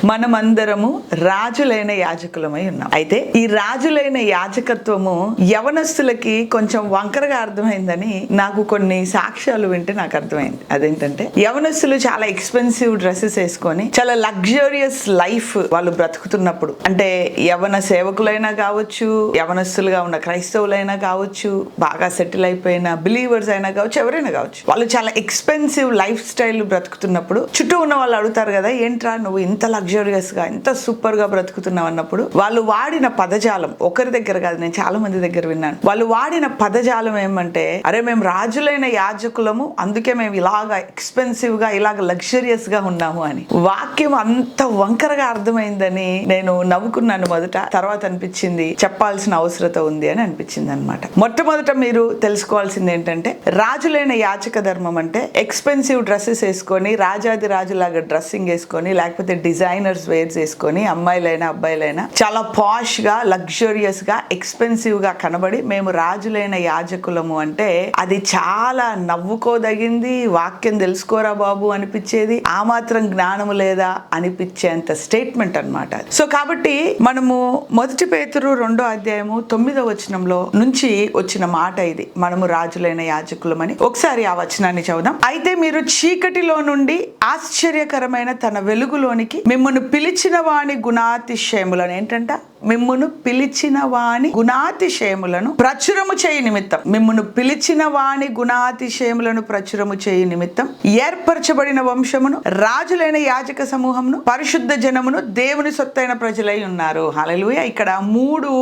మనమందరము రాజులైన యాజకులమై ఉన్నాం. అయితే ఈ రాజులైన యాజకత్వము యవనస్తులకి కొంచెం వంకరగా అర్థమైందని నాకు కొన్ని సాక్ష్యాలు వింటే నాకు అర్థమైంది. అదేంటంటే యవనస్తులు చాలా ఎక్స్పెన్సివ్ డ్రెస్సెస్ వేసుకొని చాలా లగ్జరియస్ లైఫ్ వాళ్ళు బ్రతుకుతున్నప్పుడు, అంటే యవన సేవకులైనా కావచ్చు, యవనస్తులుగా ఉన్న క్రైస్తవులైనా కావచ్చు, బాగా సెటిల్ అయిపోయిన బిలీవర్స్ అయినా కావచ్చు, ఎవరైనా కావచ్చు, వాళ్ళు చాలా ఎక్స్పెన్సివ్ లైఫ్ స్టైల్ బ్రతుకుతున్నప్పుడు చుట్టూ ఉన్న వాళ్ళు అడుగుతారు కదా, ఏంట్రా నువ్వు ఇంత లగ్జరియస్ గా ఇంత సూపర్ గా బ్రతుకుతున్నావు అన్నప్పుడు వాళ్ళు వాడిన పదజాలం, ఒకరి దగ్గర కాదు, నేను చాలా మంది దగ్గర విన్నాను. వాళ్ళు వాడిన పదజాలం ఏమంటే, అరే మేము రాజులైన యాజకులము, అందుకే మేము ఇలాగా ఎక్స్పెన్సివ్ గా ఇలాగ లగ్జరియస్ గా ఉన్నాము అని. వాక్యం అంత వంకరగా అర్థమైందని నేను నవ్వుకున్నాను మొదట. తర్వాత అనిపించింది చెప్పాల్సిన అవసరత ఉంది అని అనిపించింది అనమాట. మొట్టమొదట మీరు తెలుసుకోవాల్సింది ఏంటంటే, రాజులైన యాజక ధర్మం అంటే ఎక్స్పెన్సివ్ డ్రెస్సెస్ వేసుకొని రాజాది రాజులాగా డ్రెస్సింగ్ వేసుకొని, లేకపోతే డిజైనర్స్ వేర్స్ వేసుకొని, అమ్మాయిలైనా అబ్బాయిలైనా చాలా పాష్ గా లగ్జరియస్ గా ఎక్స్పెన్సివ్ గా కనబడి మేము రాజులైన యాజకులము అంటే అది చాలా నవ్వుకోదగింది. వాక్యం తెలుసుకోరా బాబు అనిపించేది, ఆ మాత్రం జ్ఞానము లేదా అనిపించేంత స్టేట్మెంట్ అన్నమాట. సో కాబట్టి మనము 1 పేతురు 2వ అధ్యాయము 9వ వచనంలో నుంచి వచ్చిన మాట ఇది, మనము రాజులైన యాజకులమని. ఒకసారి ఆ వచనాన్ని చదువుదాం. అయితే మీరు చీకటిలో నుండి ఆశ్చర్యకరమైన తన వెలుగులోనికి మిమ్మల్ని పిలిచిన వాని గుణాతిశయములను, ఏంటంట, మిమ్మును పిలిచిన వాని గుణాతిశయములను ప్రచురము చేయి నిమిత్తం, మిమ్మును పిలిచిన వాని గుణాతిశయములను ప్రచురము చేయి నిమిత్తం ఏర్పరచబడిన వంశమును, రాజులైన యాజక సమూహమును, పరిశుద్ధ జనమును, దేవుని సొత్తైన ప్రజలై ఉన్నారు. హల్లెలూయా. ఇక్కడ 3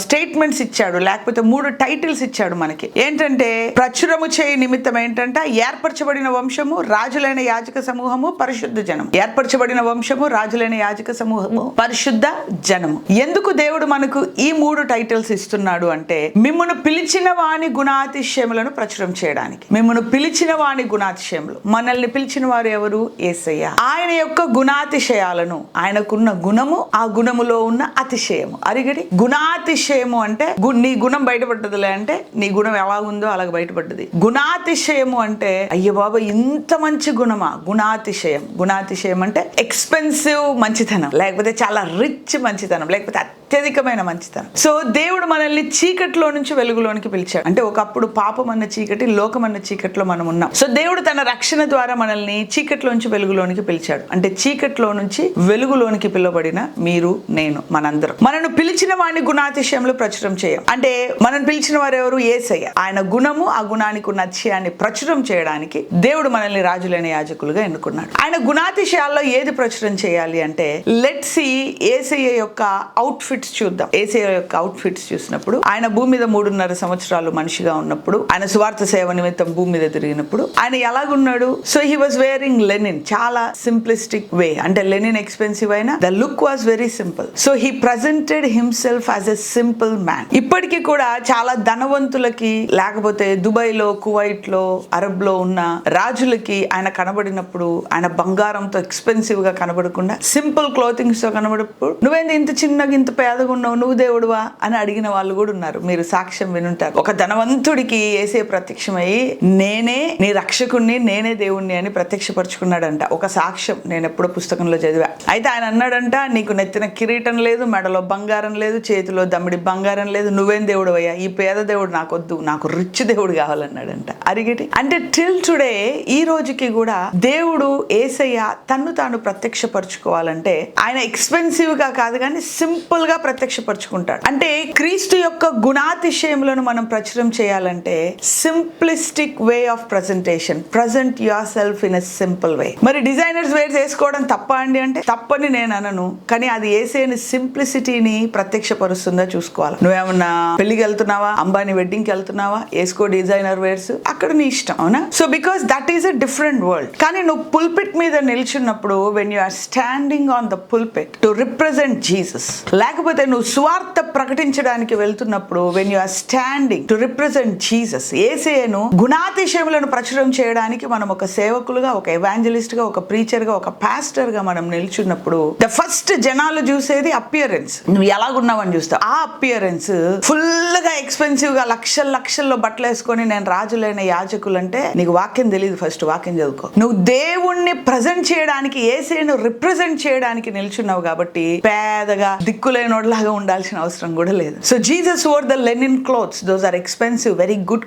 స్టేట్మెంట్స్ ఇచ్చాడు, లేకపోతే 3 టైటిల్స్ ఇచ్చాడు మనకి. ఏంటంటే, ప్రచురము చేయి నిమిత్తం ఏంటంట, ఏర్పరచబడిన వంశము, రాజులైన యాజక సమూహము, పరిశుద్ధ జనము. ఏర్పరచబడిన వంశము, రాజులైన యాజక సమూహము, పరిశుద్ధ జనము. ఎందుకు దేవుడు మనకు ఈ 3 టైటిల్స్ ఇస్తున్నాడు అంటే, మిమ్మును పిలిచిన వాని గుణాతిశయములను ప్రచురం చేయడానికి. మిమ్మును పిలిచిన వాని గుణాతిశయములు, మనల్ని పిలిచిన వారు ఎవరు? యేసయ్య. ఆయన యొక్క గుణాతిశయాలను, ఆయనకున్న గుణము, ఆ గుణములో ఉన్న అతిశయము. అరిగడి గుణాతిశయము అంటే నీ గుణం బయటపడ్డదిలే అంటే నీ గుణం ఎలా ఉందో అలాగ బయటపడ్డది. గుణాతిశయము అంటే అయ్య బాబా ఇంత మంచి గుణమా, గుణాతిశయం. గుణాతిశయం అంటే ఎక్స్పెన్సివ్ మంచితనం, లేకపోతే చాలా రిచ్ మంచితనం, లేకపోతే అత్యధికమైన మంచితనం. సో దేవుడు మనల్ని చీకటిలో నుంచి వెలుగులోనికి పిలిచాడు. అంటే ఒకప్పుడు పాపం అన్న చీకటి, లోకం అన్న చీకటిలో మనం ఉన్నాం. సో దేవుడు తన రక్షణ ద్వారా మనల్ని చీకటిలోంచి వెలుగులోనికి పిలిచాడు. అంటే చీకటిలో నుంచి వెలుగులోనికి పిలువబడిన మీరు, నేను, మనందరం. మనను పిలిచిన వాడిని గుణాతిశయంలో ప్రచురం చేయం. అంటే మనం పిలిచిన వారు ఎవరు? యేసయ్య. ఆయన గుణము, ఆ గుణానికి ఉన్న అతిశయాన్ని ప్రచురం చేయడానికి దేవుడు మనల్ని రాజులైన యాజకులుగా ఎన్నుకున్నాడు. ఆయన గుణాతిశయాల్లో ఏది ప్రచురం చేయాలి అంటే, లెట్స్ సీ యేసయ్య యొక్క అవుట్ఫిట్స్ చూద్దాం. యేసయ్య యొక్క అవుట్ఫిట్స్ చూసినప్పుడు, ఆయన భూమి మీద 3.5 సంవత్సరాలు మనిషిగా ఉన్నప్పుడు, ఆయన సువార్త సేవ నిమిత్తం భూమి మీద తిరిగినప్పుడు ఆయన ఎలాగున్నాడు? So he was wearing linen. చాలా సింప్లిస్టిక్ వే. అంటే లెనిన్ ఎక్స్పెన్సివ్ అయినా the look was very simple. So he presented himself as a simple man. ఇప్పటికీ కూడా చాలా ధనవంతులకి, లేకపోతే దుబాయ్ లో, కువైట్ లో, అరబ్ లో ఉన్న రాజులకి ఆయన కనబడినప్పుడు, ఆయన బంగారంతో ఎక్స్పెన్సివ్ గా కనబడకుండా సింపుల్ క్లోతింగ్స్ తో కనబడినప్పుడు, నువ్వేంది ఇంత చిన్నగా ఇంత పేదగా ఉన్నావు, నువ్వు దేవుడువా అని అడిగిన వాళ్ళు కూడా ఉన్నారు. మీరు సాక్ష్యం వినుంటారు. ఒక ధనవంతుడికి యేసయ్య ప్రత్యక్షమయ్యి, నేనే నీ రక్షకుణ్ణి, నేనే దేవుణ్ణి అని ప్రత్యక్షపరుచుకున్నాడంట. ఒక సాక్ష్యం నేను ఎప్పుడో పుస్తకంలో చదివా. అయితే ఆయన అన్నాడంట, నీకు నెత్తిన కిరీటం లేదు, మెడలో బంగారం లేదు, చేతిలో దమ్మిడి బంగారం లేదు, నువ్వేం దేవుడు అయ్యా, ఈ పేద దేవుడు నాకొద్దు, నాకు రిచ్ దేవుడు కావాలన్నాడంట. అరిగటి. అంటే టిల్ టుడే, ఈ రోజుకి కూడా దేవుడు యేసయ్య తన్ను తాను ప్రత్యక్షపరచుకోవాలంటే ఆయన ఎక్స్పెన్సివ్ గా కాదు కానీ సింపుల్ గా ప్రత్యక్షపరచుకుంటాడు. అంటే క్రీస్తు యొక్క గుణాతిశయములను మనం ప్రచురం చేయాలంటే simplistic way of presentation. Present your self in a simple way. మరి డిజైనర్స్ వేర్ చేసుకోవడం తప్ప అండి అంటే, తప్పని నేను అనను, కానీ అది యేసయ్యని సింప్లిసిటీని ప్రత్యక్షపరుస్తుందా చూసుకోవాలి. నువ్వేమన్నా పెళ్లికి వెళ్తున్నావా, అంబానీ వెడ్డింగ్ కి వెళ్తున్నావా, వేసుకో డిజైనర్ వేర్స్, అక్కడ నీ ఇష్టం, అవునా? So because that is a different world. కానీ నువ్వు పుల్పిట్ మీద నిల్చున్నప్పుడు, when you are standing on the pulpit to represent Jesus, లేకపోతే నువ్వు సువార్త ప్రకటించడానికి వెళ్తున్నప్పుడు when you are standing to represent Jesus, యేసేను గుణాతిశయములను ప్రచురం చేయడానికి మనం ఒక సేవకులుగా, ఒక ఎవాంజలిస్ట్ గా, ఒక ప్రీచర్ గా, ఒక పాస్టర్ గా మనం నిల్చున్నప్పుడు ద ఫస్ట్ జనాలు చూసేది అపియరెన్స్. నువ్వు ఎలాగున్నావని చూస్తావు. ఆ అపియరెన్స్ ఫుల్ గా ఎక్స్పెన్సివ్ గా లక్షల్లో బట్టలు వేసుకొని నేను రాజులైన యాజకులు అంటే నీకు వాక్యం తెలియదు. ఫస్ట్ వాక్యం చదువుకో. నువ్వు దేవుణ్ణి ప్రజెంట్ చేయడానికి, యేసేను రిప్రజెంట్ చేయడానికి నిల్చున్నావు కాబట్టి పేదగా దిక్కులేనోడ్లాగా ఉండాల్సిన అవసరం కూడా లేదు. So Jesus wore the linen clothes. Those are expensive, very good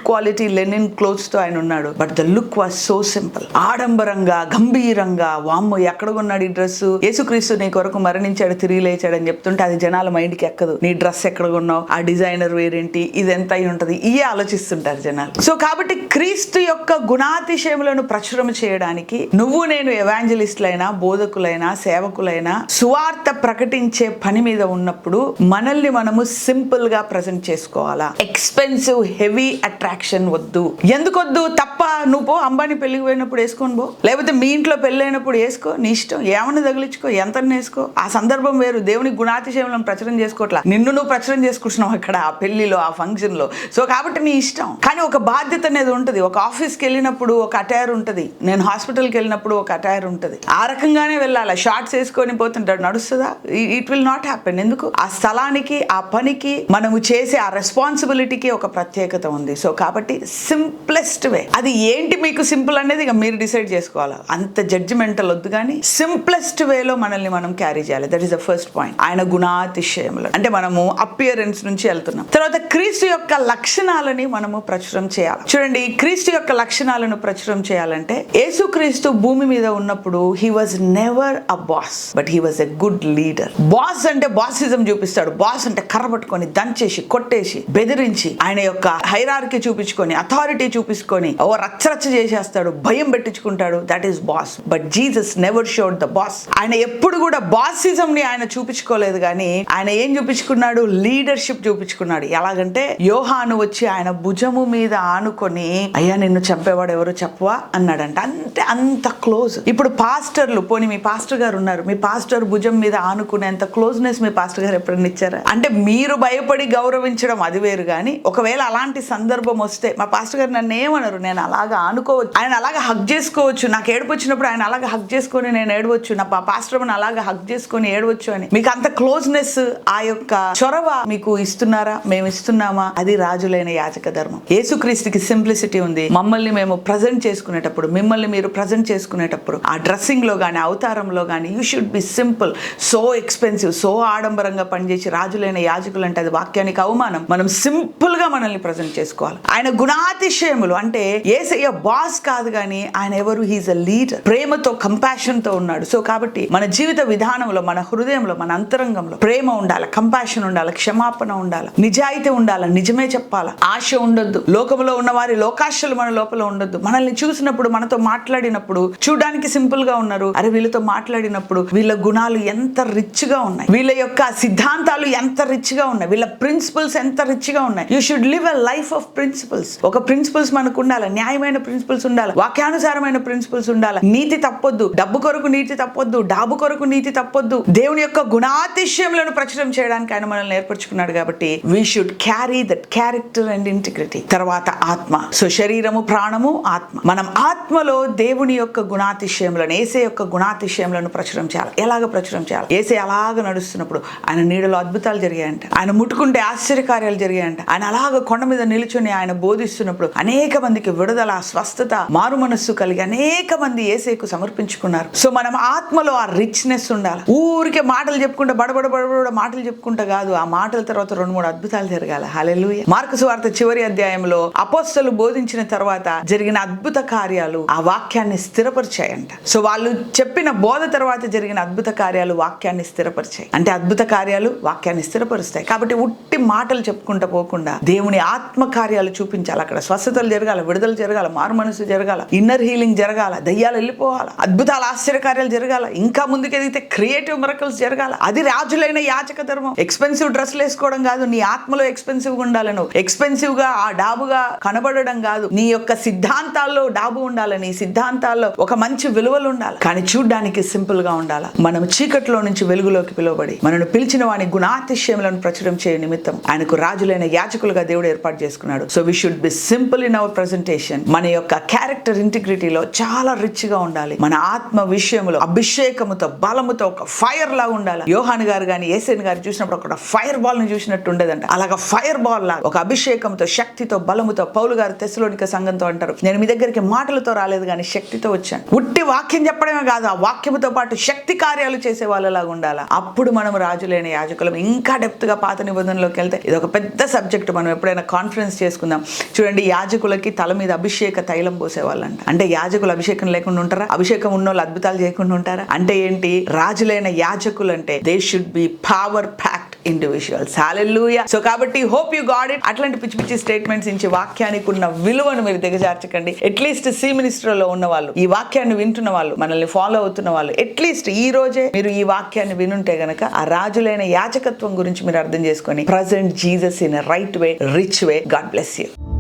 quality linen clothes తో ఆయన ఉన్నాడు. But the look was so simple. ఆడంబరంగా, గంభీరంగా, వామ్మో ఎక్కడ కొన్నాడు ఈ డ్రెస్, యేసుక్రీస్తు నీ కొరకు మరణించాడు, తిరిగి లేచాడు అని చెప్తుంటే అది జనాల మైండ్కి ఎక్కదు. నీ డ్రెస్ ఎక్కడ కొన్నావు, ఆ డిజైనర్ వేరేంటి, ఇది ఎంత అయి ఉంటది, ఇవే ఆలోచిస్తుంటారు జనాలు. సో కాబట్టి క్రీస్తు యొక్క గుణాతిశయములను ప్రచురం చేయడానికి నువ్వు నేను ఎవాంజలిస్టులైనా, బోధకులైనా, సేవకులైనా సువార్త ప్రకటించే పని మీద ఉన్నప్పుడు మనల్ని మనము సింపుల్ గా ప్రజెంట్ చేసుకోవాలా. ఎక్స్పెన్సివ్ హెవీ అట్రాక్షన్ వద్దు. ఎందుకు వద్దు? తప్ప నువ్వు పో, అంబానీ పెళ్లికి పోయినప్పుడు వేసుకొని పో, లేకపోతే మీ ఇంట్లో పెళ్లి అయినప్పుడు వేసుకో, నీ ఇష్టం, ఏమన్నా తగిలించుకో, ఎంత వేసుకో, ఆ సందర్భం వేరు. దేవుని గుణాతిశయములను ప్రచురం చేసుకోవట్లా, నిన్ను నువ్వు ప్రచురం చేసుకుంటున్నావు అక్కడ ఆ పెళ్లిలో, ఆ ఫంక్షన్ లో. సో కాబట్టి నీ ఇష్టం. కానీ ఒక బాధ్యత అనేది ఉంటుంది. ఒక ఆఫీస్కి వెళ్ళినప్పుడు ఒక అటైర్ ఉంటుంది, నేను హాస్పిటల్కి వెళ్ళినప్పుడు ఒక అటైర్ ఉంటుంది. ఆ రకంగానే వెళ్ళాలి. షార్ట్స్ వేసుకొని పోతుంటాడు, నడుస్తుందా? It will not happen. ఎందుకు? ఆ స్థలానికి, ఆ పనికి, మనము చేసే ఆ రెస్పాన్సిబిలిటీకి ఒక ప్రత్యేకత ఉంది. సో కాబట్టి సింప్లెస్ట్ వే, అది ఏంటి మీకు సింపుల్ అనేది ఇక మీరు డిసైడ్ చేసుకోవాలి. అంత జడ్జిమెంటల్ వద్దు, కానీ సింప్లెస్ట్ వేలో మనల్ని మనం క్యారీ చేయాలి. That is the first point. ఆయన గుణాతిశయములు అంటే మనము అపియరెన్స్ నుంచి వెళ్తున్నాం. తర్వాత క్రీస్తు యొక్క లక్షణాలని మనము ప్రచురం చేయాలి. చూడండి, క్రీస్తు యొక్క లక్షణాలను ప్రచురం చేయాలంటే యేసుక్రీస్తు భూమి మీద ఉన్నప్పుడు he was never a boss, but he was a good leader. Boss అంటే బాసిజం చూపిస్తాడు. బాస్ అంటే కర్ర పట్టుకొని దంచేసి, కొట్టేసి, బెదిరించి, ఆయన యొక్క హైరార్కీ చూపించుకొని, అథారిటీ చూపించుకొని ఓ రచ్చరచ్చ చేసేస్తాడు, భయం పెట్టించుకుంటాడు. That is boss. But Jesus never showed the boss. ఆయన ఎప్పుడు కూడా బాసిజం ని ఆయన చూపించుకోలేదు, కానీ ఆయన ఏం చూపించుకున్నాడు? లీడర్షిప్ చూపించుకున్నాడు. ఎలాగంటే యోహాను వచ్చి ఆయన భుజము మీద ఆనుకొని, అయ్యా నిన్ను చంపేవాడు ఎవరు చెప్పవా అన్నాడంట. అంటే అంత క్లోజ్. ఇప్పుడు పాస్టర్లు, పోనీ మీ పాస్టర్ గారు ఉన్నారు, మీ పాస్టర్ భుజం మీద ఆనుకునేంత క్లోజ్నెస్ మీ పాస్టర్ గారు ఎప్పుడన్నా ఇచ్చారా? అంటే మీరు భయపడి గౌరవించడం అది వేరు, కానీ ఒకవేళ అలాంటి సందర్భం వస్తే మా పాస్టర్ గారు నన్ను ఏమనరు, నేను అలాగా ఆనుకోవచ్చు, ఆయన అలాగా హగ్ చేసుకోవచ్చు, నాకు ఏడుపు వచ్చినప్పుడు ఆయన అలాగా హగ్ చేసుకొని నేను ఏడవచ్చు, నా పాస్టర్ అలాగా హగ్ చేసుకొని ఏడవచ్చు అని మీకు అంత క్లోజ్నెస్, ఆ యొక్క చొరవ మీకు ఇస్తున్నారా? మేము ఇస్తున్నామా? అది రాజులైన యాజక ధర్మం. యేసుక్రీస్తుకి సింప్లిసిటీ ఉంది. మమ్మల్ని మేము ప్రజెంట్ చేసుకునేటప్పుడు, మిమ్మల్ని మీరు ప్రజెంట్ చేసుకునేటప్పుడు ఆ డ్రెస్సింగ్ లో గానీ, అవతారంలో గానీ you should be simple. So expensive, so ఆడంబరంగా పనిచేసి రాజులైన యాజకులు అంటే అది వాక్యానికి అవమానం. మనం సింపుల్ గా మనల్ని ప్రజెంట్ చేసుకోవాలి. ఆయన గుణాతిశయములు అంటే యేసయ్య బాస్ కాదు, కానీ ఆయన ఎవరు? He's a leader. ప్రేమతో, కంపాషన్ తో ఉన్నాడు. సో కాబట్టి మన జీవిత విధానంలో, మన హృదయంలో, మన అంతరంగంలో ప్రేమ ఉండాలి, కంపాషన్ ఉండాలి, క్షమాపణ ఉండాలి, నిజాయితీ ఉండాలి, నిజమే చెప్పాలి, ఆశ ఉండొద్దు. లోకంలో ఉన్న వారి లోకాశలు మన లోపల ఉండొద్దు. మనల్ని చూసినప్పుడు, మనతో మాట్లాడినప్పుడు చూడడానికి సింపుల్ గా ఉన్నారు, అరే వీళ్ళతో మాట్లాడినప్పుడు వీళ్ళ గుణాలు ఎంత రిచ్ గా ఉన్నాయి, వీళ్ళ యొక్క సిద్ధాంతాలు ఎంత రిచ్ గా ఉన్నాయి, వీళ్ళ ప్రిన్సిపల్స్ ఎంత రిచ్ గా ఉన్నాయి. You should live a life of principles. ఒక ప్రిన్సిపల్స్ మనకు ఉండాలి, న్యాయమైన ప్రిన్సిపల్స్ ఉండాలి, వాక్యానుసారమైన ప్రిన్సిపల్స్ ఉండాలి. నీతి తప్పొద్దు, డబ్బు కొరకు నీతి తప్పొద్దు, డాబు కొరకు నీతి తప్పొద్దు. దేవుని యొక్క గుణాతిశయములను ప్రచురం చేయడానికి ఆయన మనల్ని ఏర్పరచుకున్నాడు. కాబట్టి we should carry that character and integrity. తర్వాత ఆత్మ. సో శరీరము, ప్రాణము, ఆత్మ. మనం ఆత్మలో దేవుని యొక్క గుణాతిశయములను, యేసే యొక్క గుణాతిశయములను ప్రచురం చేయాలి. ఎలాగ ప్రచురం చేయాలి? యేసే అలాగ నడుస్తున్నప్పుడు ఆయన నీడలో అద్భుతాలు జరిగాయంట, ఆయన ముట్టుకుంటే ఆశ్చర్యకార్యాలు జరిగాయంట, ఆయన అలాగ కొండ మీద నిలుచుని ఆయన బోధిస్తున్నప్పుడు అనేక మందికి విడుదల, స్వస్థత, మారు మనస్సు కలిగి అనేక మంది యేసేకు సమర్పించుకున్నారు. సో మనం ఆత్మలో ఆ రిచ్నెస్ ఉండాలి. ఊరికే మాటలు చెప్పుకుంటా, బడబడ మాటలు చెప్పుకుంటా కాదు, ఆ మాటల తర్వాత 2-3 అద్భుతాలు జరగాలి. హల్లెలూయా. మార్కు సువార్త చివరి అధ్యాయంలో అపోస్తలు బోధించిన తర్వాత జరిగిన అద్భుత కార్యాలు ఆ వాక్యాన్ని స్థిరపరిచాయంట. సో వాళ్ళు చెప్పిన బోధ తర్వాత జరిగిన అద్భుత కార్యాలు వాక్యాన్ని స్థిరపరిచాయి. అంటే అద్భుత కార్యాలు వాక్యాన్ని స్థిరపరుస్తాయి. కాబట్టి ఉట్టి మాటలు చెప్పుకుంటా పోకుండా దేవుని ఆత్మ కార్యాలు చూపించాలి. అక్కడ స్వస్థతలు జరగాల, విడుదల జరగాల, మారు మనసు జరగాల, ఇన్నర్ హీలింగ్ జరగాల, దయ్యాలు వెళ్ళిపోవాలి, అద్భుతాలు, ఆశ్చర్యకార్యాలు జరగాల, ఇంకా ముందుకెదిగితే క్రియేటివ్ మిరకల్స్ జరగాల. అది రాజులైన యాజక ధర్మం. ఎక్స్పెన్సివ్ డ్రెస్లు వేసుకోవడం కాదు, నీ ఆత్మలో ఎక్స్పెన్సివ్ గా ఉండాలి. నువ్వు ఎక్స్పెన్సివ్ గా ఆ డాబుగా కనబడడం కాదు, నీ యొక్క సిద్ధాంతాల్లో డాబు ఉండాలి, నీ సిద్ధాంతాల్లో ఒక మంచి విలువలు ఉండాలి, కానీ చూడ్డానికి సింపుల్ గా ఉండాలి. మనం చీకట్లో నుంచి వెలుగులోకి పిలుపులోకి పిలువబడి మనను పిలిచిన వాని గుణాతిశయములను ప్రచురం చేయ నిమిత్తం ఆయనకు రాజులైన యాజకులుగా దేవుడు ఏర్పాటు చేసుకున్నాడు. So we should be simple in our presentation. మన యొక్క క్యారెక్టర్ ఇంటిగ్రిటీలో చాలా రిచ్ గా ఉండాలి. మన ఆత్మ విషయంలో అభిషేకముతో బలముతో ఒక ఫైర్ లాగా ఉండాలి. యోహాను గారు కానీ యేసేను గారు చూసినప్పుడు ఒక ఫైర్ బాల్ ని చూసినట్టు ఉండేదంట. అలాగా ఫైర్ బాల్ లాగా ఒక అభిషేకంతో, శక్తితో, బలముతో. పౌలు గారు తెస్సలోనిక సంఘంతో అంటారు, నేను మీ దగ్గరికి మాటలతో రాలేదు కానీ శక్తితో వచ్చాను. ఉట్టి వాక్యం చెప్పడమే కాదు, ఆ వాక్యముతో పాటు శక్తి కార్యాలు చేసే వాళ్ళలాగా ఉండాలి. అప్పుడు మనం రాజులైన యాజకులం. ఇంకా డెప్త్ గా పాత నిబంధనలోకి వెళ్తే ఇది ఒక పెద్ద సబ్జెక్ట్. మనం ఎప్పుడైనా కాన్ఫరెన్స్ చేసుకుందాం. చూడండి, యాజకులకి తల మీద అభిషేక తైలం పోసేవాళ్ళంట. అంటే యాజకులు అభిషేకం లేకుండా ఉంటారా? అభిషేకం ఉన్న వాళ్ళు అద్భుతాలు చేయకుండా ఉంటారా? అంటే ఏంటి? రాజులైన యాజకులు అంటే they should be power packed individuals. Hallelujah. So కాబట్టి హోప్ యు గాట్ ఇట్. అట్లాంటి పిచ్చి పిచ్చి స్టేట్మెంట్స్ ఇచ్చి వాక్యానికి ఉన్న విలువను మీరు దిగజార్చకండి. అట్లీస్ట్ సి మినిస్ట్రీలో ఉన్న వాళ్ళు, ఈ వాక్యాన్ని వింటున్న వాళ్ళు, మనల్ని ఫాలో అవుతున్న వాళ్ళు, అట్లీస్ట్ ఈ రోజే మీరు ఈ వాక్యాన్ని వినుంటే గనక ఆ రాజులైన యాజకత్వం గురించి మీరు అర్థం చేసుకొని present Jesus in a right way, rich way. God bless you.